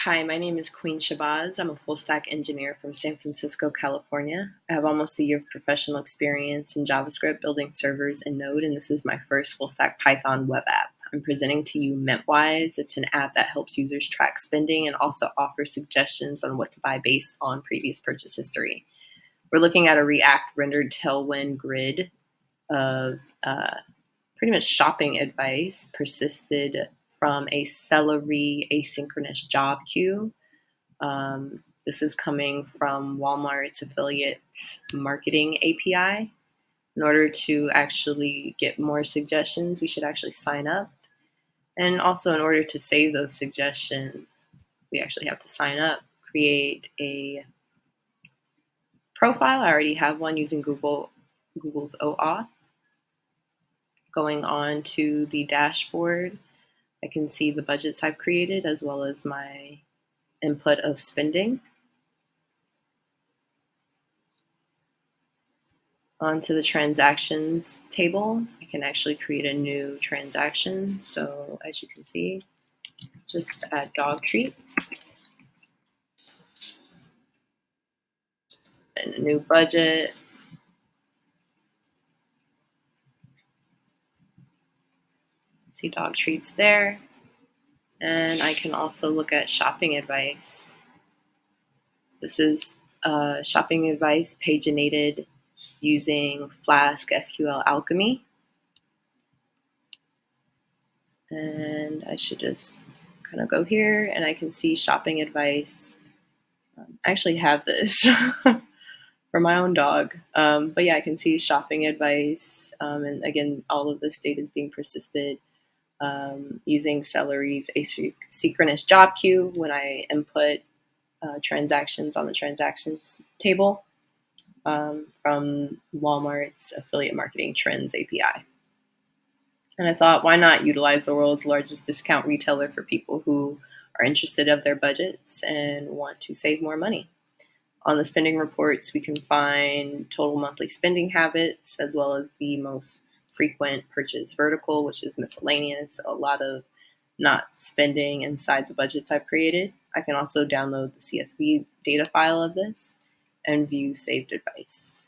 Hi, my name is Queen Shabazz. I'm a full stack engineer from San Francisco, California. I have almost a year of professional experience in JavaScript building servers in Node, and this is my first full stack Python web app. I'm presenting to you Myntwise. It's an app that helps users track spending and also offers suggestions on what to buy based on previous purchase history. We're looking at a React rendered tailwind grid of pretty much shopping advice persisted from a Celery asynchronous job queue. This is coming from Walmart's affiliates marketing API. In order to actually get more suggestions, we should actually sign up. And also, in order to save those suggestions, we actually have to sign up, create a profile. I already have one using Google's OAuth. Going on to the dashboard, I can see the budgets I've created as well as my input of spending. Onto the transactions table, I can actually create a new transaction. So as you can see, just add dog treats and a new budget. See dog treats there. And I can also look at shopping advice. This is shopping advice paginated using Flask SQL Alchemy. And I should just kind of go here and I can see shopping advice. I actually have this for my own dog. But yeah, I can see shopping advice. And again, all of this data is being persisted using Celery's asynchronous job queue when I input transactions on the transactions table from Walmart's affiliate marketing trends API. And I thought, why not utilize the world's largest discount retailer for people who are interested of their budgets and want to save more money. On the spending reports, we can find total monthly spending habits, as well as the most frequent purchase vertical, which is miscellaneous, a lot of not spending inside the budgets I've created. I can also download the CSV data file of this and view saved advice.